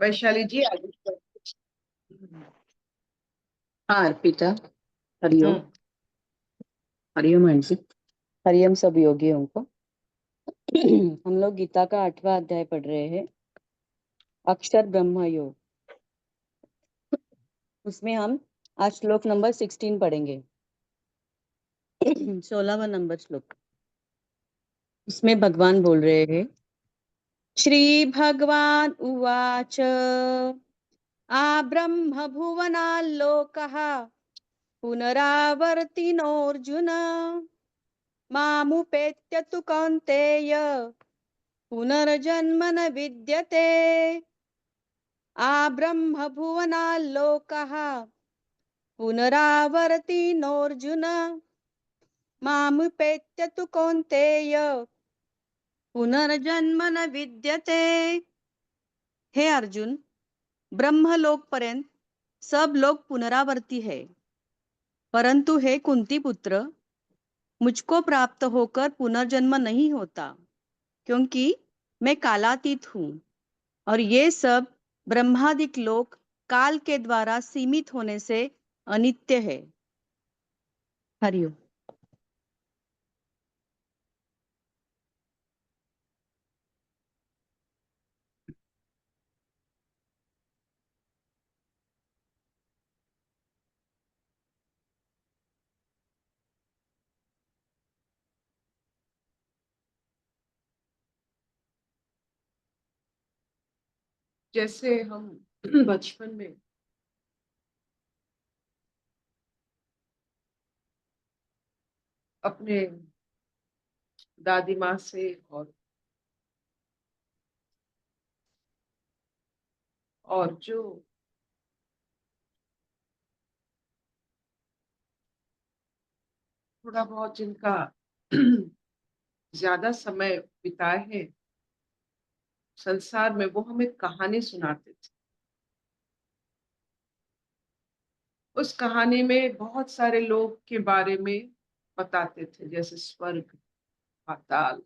वैशाली जी आगे। हाँ अर्पिता। हरिओम। हम्म। हरिओम आंटी। हरिओम सब योगियों को। हम लोग गीता का 8वां अध्याय पढ़ रहे हैं, अक्षर ब्रह्म योग। उसमें हम आज श्लोक नंबर 16 पढ़ेंगे। 16वां नंबर श्लोक। उसमें भगवान बोल रहे हैं, श्री भगवान उवाच आ ब्रह्म भुवनाल्लोकः पुनरावर्तिनोऽर्जुन मामुपेत्य तु कौन्तेय पुनर्जन्म न विद्यते। आ ब्रह्म भुवनाल्लोकः पुनरावर्तिनोऽर्जुन मामुपेत्य तु कौन्तेय पुनर्जन्म न विद्यते। हे अर्जुन, ब्रह्मलोक पर्यंत सब लोग पुनरावर्ती है, परंतु हे कुंती पुत्र, मुझको प्राप्त होकर पुनर्जन्म नहीं होता, क्योंकि मैं कालातीत हूँ और ये सब ब्रह्मादिक लोक काल के द्वारा सीमित होने से अनित्य है। हरिओम। जैसे हम बचपन में अपने दादी माँ से और जो थोड़ा बहुत जिनका ज्यादा समय बिताए हैं संसार में, वो हमें कहानी सुनाते थे। उस कहानी में बहुत सारे लोग के बारे में बताते थे, जैसे स्वर्ग, पाताल,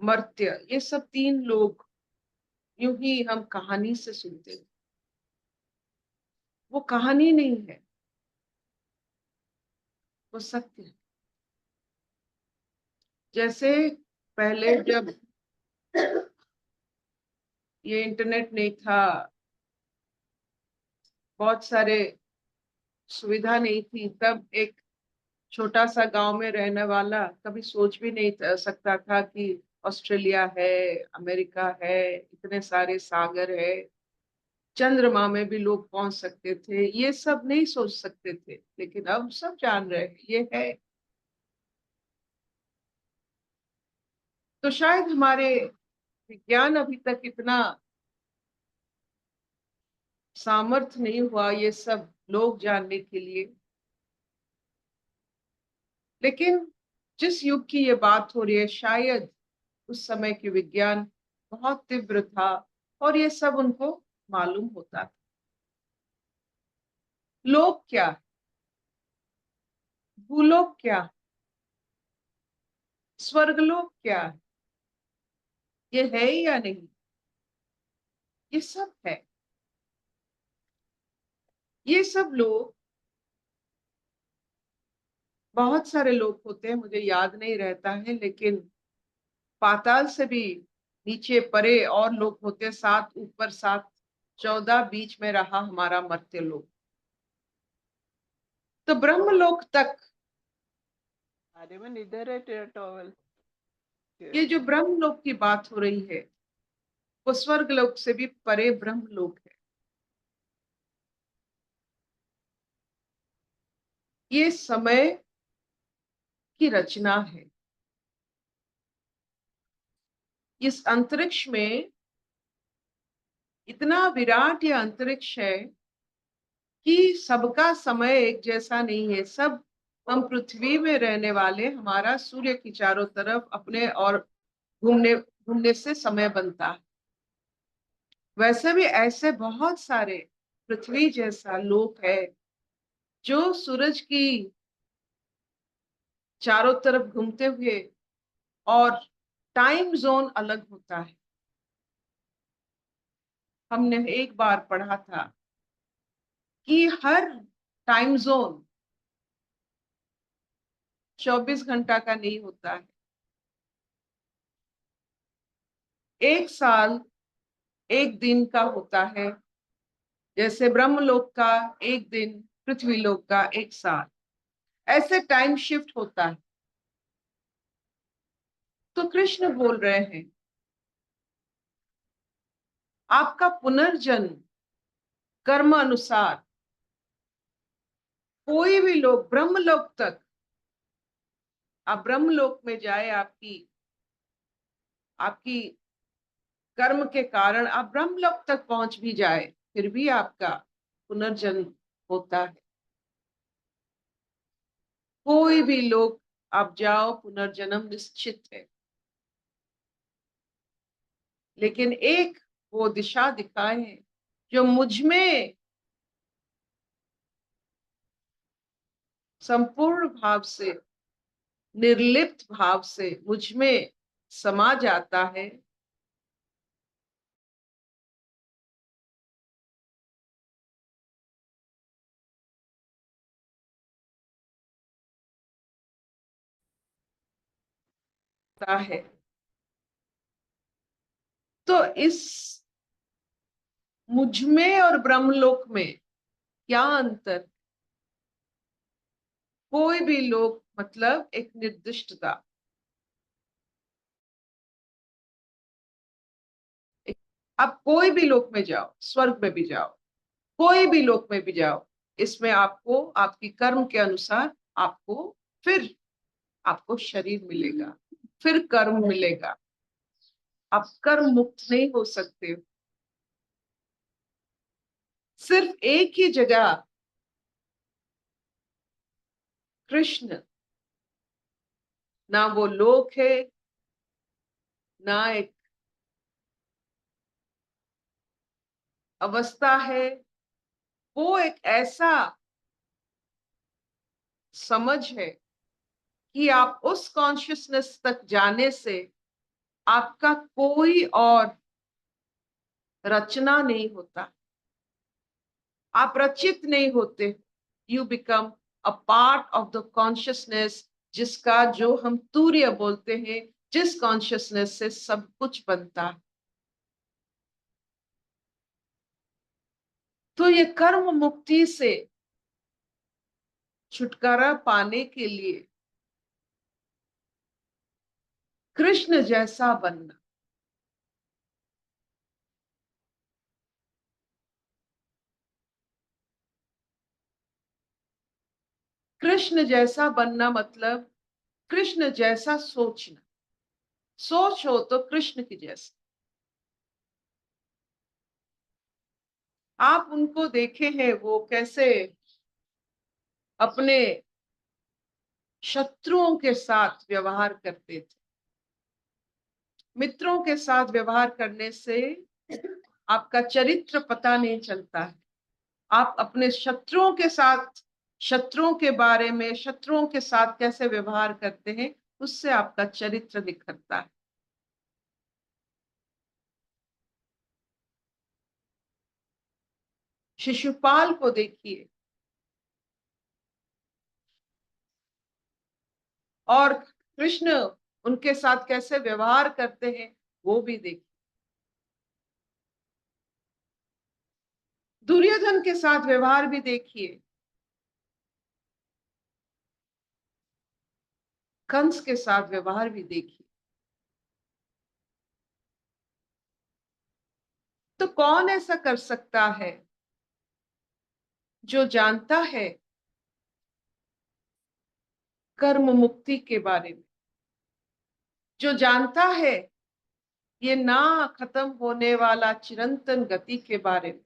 मर्त्य। ये सब तीन लोग यूं ही हम कहानी से सुनते थे। वो कहानी नहीं है, वो सत्य है। जैसे पहले जब ये इंटरनेट नहीं था, बहुत सारे सुविधा नहीं थी, तब एक छोटा सा गांव में रहने वाला कभी सोच भी नहीं सकता था कि ऑस्ट्रेलिया है, अमेरिका है, इतने सारे सागर है, चंद्रमा में भी लोग पहुंच सकते थे। ये सब नहीं सोच सकते थे, लेकिन अब सब जान रहे हैं ये है। तो शायद हमारे विज्ञान अभी तक इतना सामर्थ्य नहीं हुआ ये सब लोग जानने के लिए। लेकिन जिस युग की ये बात हो रही है, शायद उस समय के विज्ञान बहुत तीव्र था और ये सब उनको मालूम होता था। लोक क्या है, भूलोक क्या है, स्वर्गलोक क्या है, ये है या नहीं, ये सब है। ये सब लोग, बहुत सारे लोग होते हैं, मुझे याद नहीं रहता है, लेकिन पाताल से भी नीचे परे और लोग होते, 7 ऊपर 7, 14 बीच में रहा हमारा मर्त्य लोक। तो ब्रह्मलोक तक, अरे मैं इधर है तेरा टॉवल। ये जो ब्रह्मलोक की बात हो रही है, वो स्वर्ग लोक से भी परे ब्रह्मलोक है। ये समय की रचना है। इस अंतरिक्ष में इतना विराट ये अंतरिक्ष है कि सबका समय एक जैसा नहीं है। सब हम पृथ्वी में रहने वाले, हमारा सूर्य की चारों तरफ अपने और घूमने घूमने से समय बनता है। वैसे भी ऐसे बहुत सारे पृथ्वी जैसा लोक है जो सूरज की चारों तरफ घूमते हुए, और टाइम जोन अलग होता है। हमने एक बार पढ़ा था कि हर टाइम जोन 24 घंटा का नहीं होता है। एक साल एक दिन का होता है, जैसे ब्रह्मलोक का एक दिन, पृथ्वी लोक का एक साल, ऐसे टाइम शिफ्ट होता है। तो कृष्ण बोल रहे हैं, आपका पुनर्जन्म कर्म अनुसार कोई भी लोग ब्रह्मलोक तक, आप ब्रह्मलोक में जाए, आपकी आपकी कर्म के कारण आप ब्रह्मलोक तक पहुंच भी जाए, फिर भी आपका पुनर्जन्म होता है। कोई भी लोग आप जाओ, पुनर्जन्म निश्चित है। लेकिन एक वो दिशा दिखाए हैं जो मुझ में संपूर्ण भाव से, निर्लिप्त भाव से मुझ में समा जाता है। है तो इस मुझ में और ब्रह्मलोक में क्या अंतर? कोई भी लोक मतलब एक निर्दिष्टता। आप कोई भी लोक में जाओ, स्वर्ग में भी जाओ, कोई भी लोक में भी जाओ, इसमें आपको आपकी कर्म के अनुसार आपको फिर आपको शरीर मिलेगा, फिर कर्म मिलेगा। आप कर्म मुक्त नहीं हो सकते। सिर्फ एक ही जगह कृष्ण, ना वो लोक है, ना एक अवस्था है, वो एक ऐसा समझ है कि आप उस कॉन्शियसनेस तक जाने से आपका कोई और रचना नहीं होता, आप रचित नहीं होते। You become a part of the consciousness, जिसका जो हम तूर्य बोलते हैं, जिस कॉन्शियसनेस से सब कुछ बनता है। तो ये कर्म मुक्ति से छुटकारा पाने के लिए कृष्ण जैसा बनना, कृष्ण जैसा बनना मतलब कृष्ण जैसा सोचना। सोच हो तो कृष्ण की जैसा। आप उनको देखे हैं वो कैसे अपने शत्रुओं के साथ व्यवहार करते थे। मित्रों के साथ व्यवहार करने से आपका चरित्र पता नहीं चलता है। आप अपने शत्रुओं के साथ, शत्रुओं के बारे में, शत्रुओं के साथ कैसे व्यवहार करते हैं, उससे आपका चरित्र निखरता है। शिशुपाल को देखिए और कृष्ण उनके साथ कैसे व्यवहार करते हैं, वो भी देखिए। दुर्योधन के साथ व्यवहार भी देखिए, कंस के साथ व्यवहार भी देखिए। तो कौन ऐसा कर सकता है जो जानता है कर्म मुक्ति के बारे में, जो जानता है ये ना खत्म होने वाला चिरंतन गति के बारे में।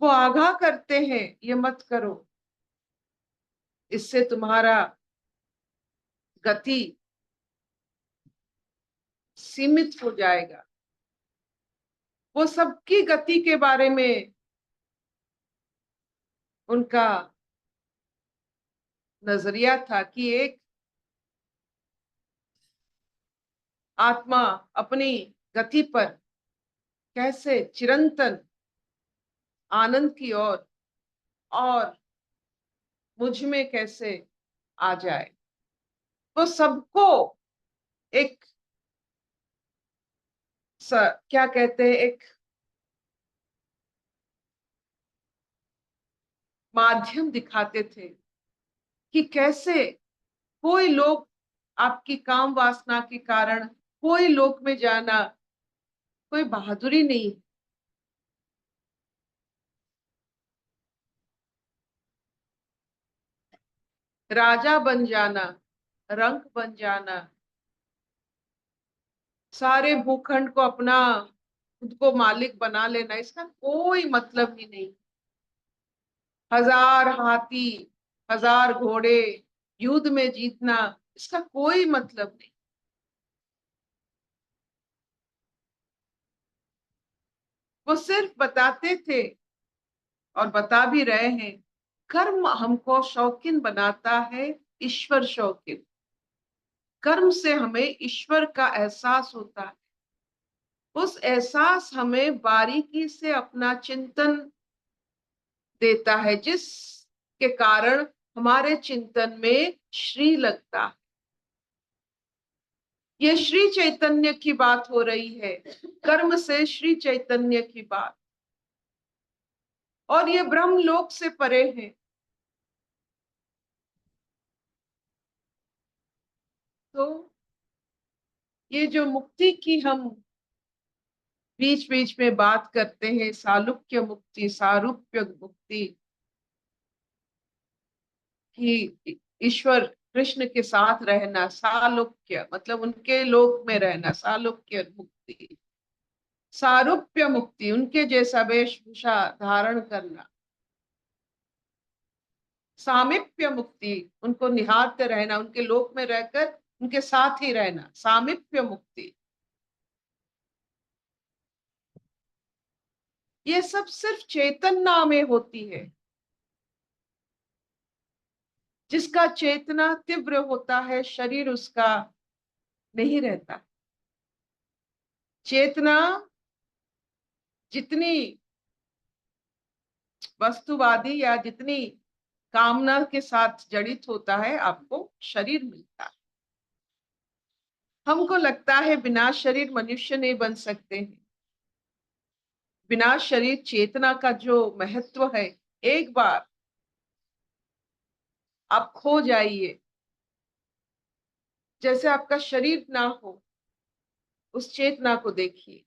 वो आगाह करते हैं, ये मत करो, इससे तुम्हारा गति सीमित हो जाएगा। वो सबकी गति के बारे में उनका नजरिया था कि एक आत्मा अपनी गति पर कैसे चिरंतन आनंद की ओर और मुझ में कैसे आ जाए। वो सबको एक क्या कहते हैं, एक माध्यम दिखाते थे कि कैसे कोई लोग आपकी काम वासना के कारण कोई लोक में जाना कोई बहादुरी नहीं। राजा बन जाना, रंक बन जाना, सारे भूखंड को अपना खुद को मालिक बना लेना, इसका कोई मतलब ही नहीं। हजार हाथी, हजार घोड़े, युद्ध में जीतना, इसका कोई मतलब नहीं। वो सिर्फ बताते थे और बता भी रहे हैं, कर्म हमको शौकीन बनाता है, ईश्वर शौकीन। कर्म से हमें ईश्वर का एहसास होता है। उस एहसास हमें बारीकी से अपना चिंतन देता है, जिसके कारण हमारे चिंतन में श्री लगता है। ये श्री चैतन्य की बात हो रही है, कर्म से श्री चैतन्य की बात, और ये ब्रह्म लोक से परे है। तो ये जो मुक्ति की हम बीच बीच में बात करते हैं, सालुक्य मुक्ति, सारूप्य मुक्ति, कि ईश्वर कृष्ण के साथ रहना, सालुक्य मतलब उनके लोक में रहना, सालुक्य मुक्ति, सारूप्य मुक्ति उनके जैसा वेशभूषा धारण करना, सामीप्य मुक्ति उनको निहारते रहना, उनके लोक में रहकर उनके साथ ही रहना, सामीप्य मुक्ति। ये सब सिर्फ चेतना में होती है। जिसका चेतना तीव्र होता है, शरीर उसका नहीं रहता। चेतना जितनी वस्तुवादी या जितनी कामना के साथ जड़ित होता है, आपको शरीर मिलता है। हमको लगता है बिना शरीर मनुष्य नहीं बन सकते हैं। बिना शरीर चेतना का जो महत्व है, एक बार आप खो जाइए। जैसे आपका शरीर ना हो, उस चेतना को देखिए।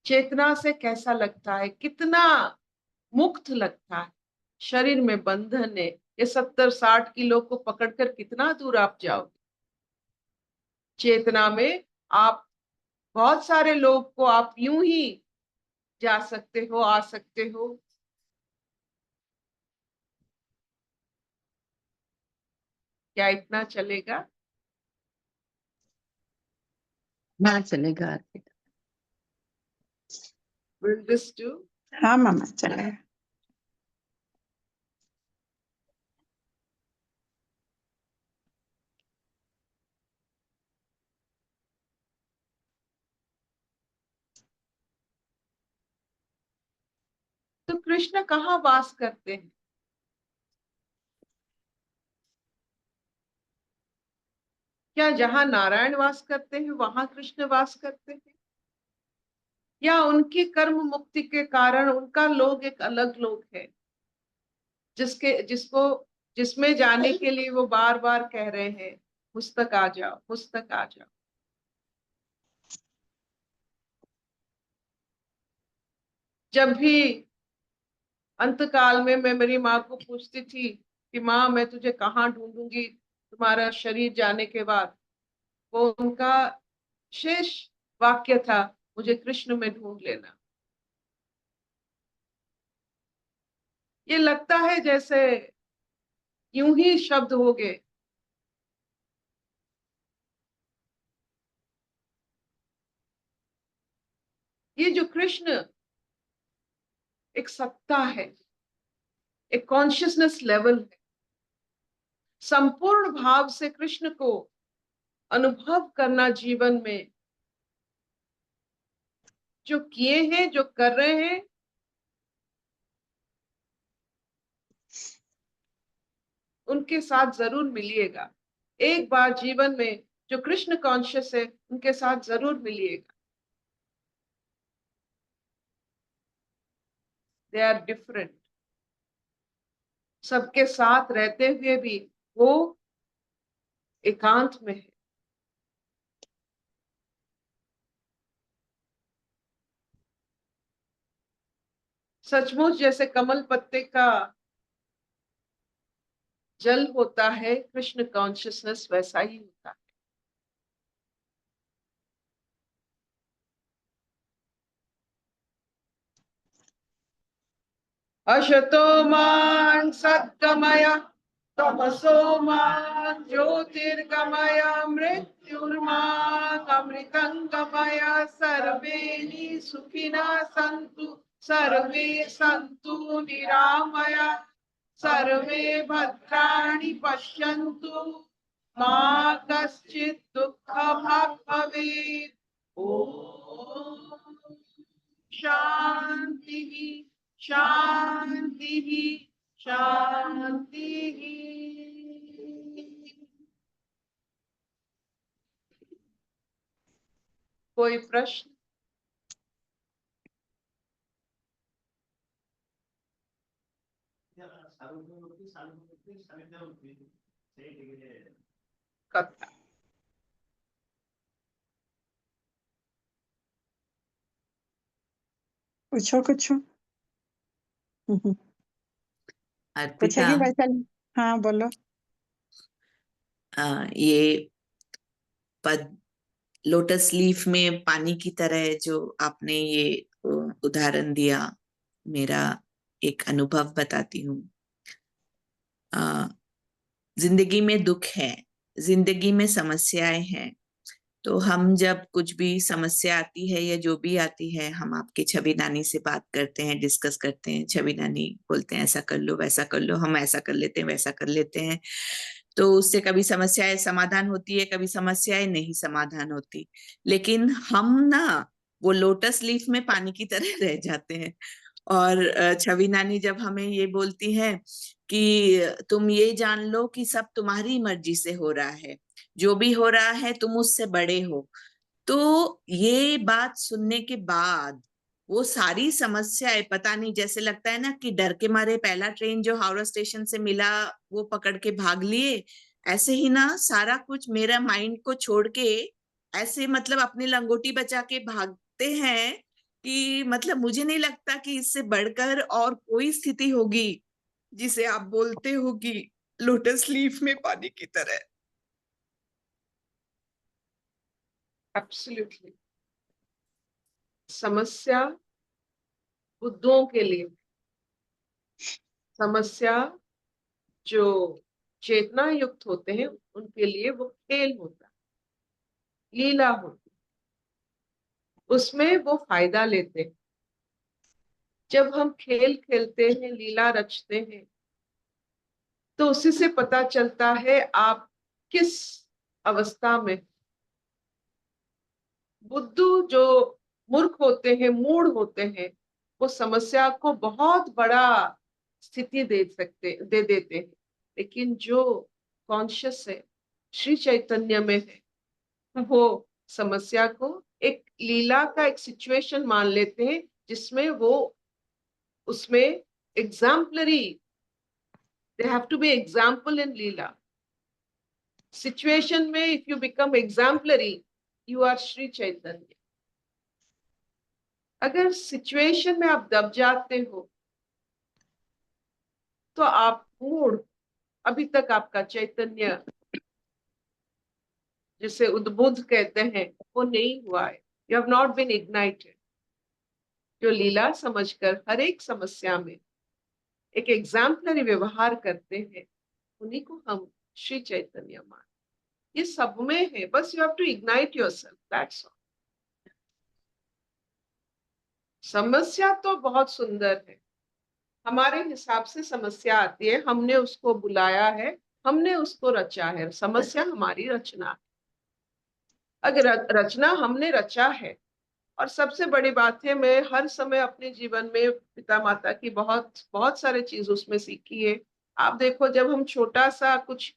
चेतना से कैसा लगता है, कितना मुक्त लगता है। शरीर में बंधन है, ये 70-60 किलो को पकड़कर कितना दूर आप जाओगे। चेतना में आप बहुत सारे लोग को आप यूं ही जा सकते हो, आ सकते हो। क्या इतना चलेगा? ना चलेगा अर्पिता। Will this do? हाँ मामा चलेगा। तो कृष्ण कहाँ वास करते हैं? क्या जहां नारायण वास करते हैं वहां कृष्ण वास करते हैं, या उनकी कर्म मुक्ति के कारण उनका लोग एक अलग लोग है, जिसमें जाने के लिए वो बार बार कह रहे हैं, मुझ तक आ जाओ, मुझ तक आ जाओ। जब भी अंतकाल में मैं मेरी माँ को पूछती थी कि माँ मैं तुझे कहाँ ढूंढूंगी तुम्हारा शरीर जाने के बाद, वो उनका शेष वाक्य था, मुझे कृष्ण में ढूंढ लेना। ये लगता है जैसे यूं ही शब्द हो गए। ये जो कृष्ण एक सत्ता है, एक कॉन्शियसनेस लेवल है, संपूर्ण भाव से कृष्ण को अनुभव करना जीवन में जो किए हैं, जो कर रहे हैं, उनके साथ जरूर मिलिएगा। एक बार जीवन में जो कृष्ण कॉन्शियस है, उनके साथ जरूर मिलिएगा। They are different. सबके साथ रहते हुए भी वो एकांत में है। सचमुच जैसे कमल पत्ते का जल होता है कृष्ण कॉन्शियसनेस, वैसा ही होता है। अशतो मा सद्गमय तमसो मा ज्योतिर्गमय मृत्युर्मा अमृतंगमय। सर्वे सुखिनः सन्तु सर्वे सन्तु निरामय सर्वे भद्राणि पश्यन्तु मा कश्चित् दुःखभाग् भवेत्। ओम शांति शांति शांति। कोई प्रश्न? कथा पूछो कुछ। अर्पिता, पूछेगी वैशाली? हाँ बोलो। ये पद लोटस लीफ में पानी की तरह जो आपने ये उदाहरण दिया, मेरा एक अनुभव बताती हूँ। जिंदगी में दुख है, जिंदगी में समस्याएं हैं, तो हम जब कुछ भी समस्या आती है या जो भी आती है, हम आपके छवि नानी से बात करते हैं, डिस्कस करते हैं। छवि नानी बोलते हैं ऐसा कर लो, वैसा कर लो, हम ऐसा कर लेते हैं, वैसा कर लेते हैं। तो उससे कभी समस्याएं समाधान होती है, कभी समस्याएं नहीं समाधान होती। लेकिन हम ना वो लोटस लीफ में पानी की तरह रह जाते हैं। और छवि नानी जब हमें ये बोलती है कि तुम ये जान लो कि सब तुम्हारी मर्जी से हो रहा है, जो भी हो रहा है तुम उससे बड़े हो, तो ये बात सुनने के बाद वो सारी समस्याएं, पता नहीं, जैसे लगता है ना कि डर के मारे पहला ट्रेन जो हावड़ा स्टेशन से मिला वो पकड़ के भाग लिए, ऐसे ही ना सारा कुछ मेरा माइंड को छोड़ के ऐसे मतलब अपनी लंगोटी बचा के भागते हैं कि मतलब मुझे नहीं लगता कि इससे बढ़कर और कोई स्थिति होगी जिसे आप बोलते हो कि लोटस लीफ में पानी की तरह। एब्सोल्युटली। समस्या बुद्धों के लिए, समस्या जो चेतना युक्त होते हैं उनके लिए वो खेल होता है, लीला होती है, उसमें वो फायदा लेते हैं। जब हम खेल खेलते हैं, लीला रचते हैं, तो उसी से पता चलता है आप किस अवस्था में। बुद्धू जो मूर्ख होते हैं, मूढ़ होते हैं, वो समस्या को बहुत बड़ा स्थिति दे देते हैं। लेकिन जो कॉन्शियस है, श्री चैतन्य में है, वो समस्या को एक लीला का एक सिचुएशन मान लेते हैं, जिसमें वो उसमें exemplary, they have to be example in लीला सिचुएशन में। If you become exemplary, you are Shri Chaitanya. अगर सिचुएशन में आप दब जाते हो तो आप मूढ़, अभी तक आपका चैतन्य जिसे उद्बुद्ध कहते हैं वो नहीं हुआ है। You have not been ignited. जो लीला समझकर हर एक समस्या में एक एग्जाम्पलरी व्यवहार करते हैं, उन्हीं को हम श्री चैतन्य मान। ये सब में है, बस you have to ignite yourself, that's all. समस्या तो बहुत सुंदर है, हमारे हिसाब से समस्या आती है, हमने उसको बुलाया है, हमने उसको रचा है। समस्या हमारी रचना है। अगर रचना हमने रचा है और सबसे बड़ी बात है, मैं हर समय अपने जीवन में पिता माता की बहुत बहुत सारे चीज उसमें सीखी है। आप देखो, जब हम छोटा सा कुछ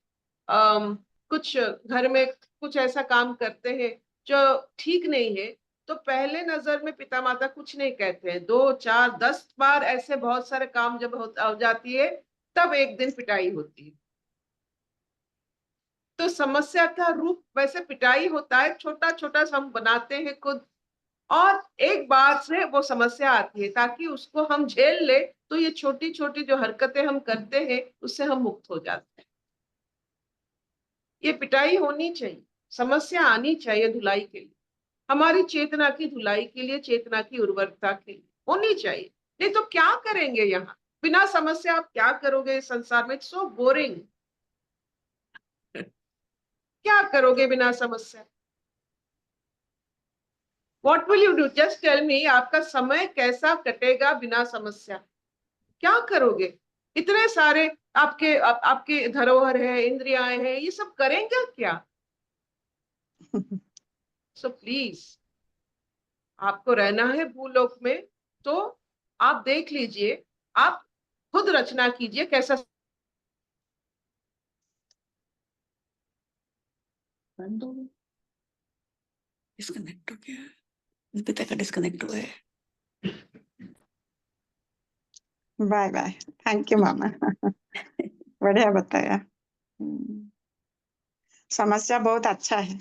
घर में कुछ ऐसा काम करते हैं जो ठीक नहीं है, तो पहले नजर में पिता माता कुछ नहीं कहते हैं। 2 4 10 बार ऐसे बहुत सारे काम जब हो जाती है, तब एक दिन पिटाई होती है। तो समस्या का रूप वैसे पिटाई होता है, छोटा छोटा हम बनाते हैं खुद, और एक बार से वो समस्या आती है ताकि उसको हम झेल ले, तो ये छोटी छोटी जो हरकतें हम करते हैं उससे हम मुक्त हो जाते हैं। ये पिटाई होनी चाहिए, समस्या आनी चाहिए धुलाई के लिए, हमारी चेतना की धुलाई के लिए, चेतना की उर्वरता के लिए होनी चाहिए। नहीं तो क्या करेंगे यहाँ बिना समस्या? आप क्या करोगे इस संसार में? It's so boring. क्या करोगे बिना समस्या? What will you do? Just tell me, आपका समय कैसा कटेगा बिना समस्या? क्या करोगे? इतने सारे आपके धरोहर है, इंद्रियाएं हैं, ये सब करेंगे क्या? सो प्लीज, आपको रहना है भूलोक में, तो आप देख लीजिए, आप खुद रचना कीजिए कैसा। डिस्कनेक्ट हो गया, पिता का डिस्कनेक्ट हुआ है। Bye bye. थैंक यू मामा। बढ़िया बताया। समस्या बहुत अच्छा है।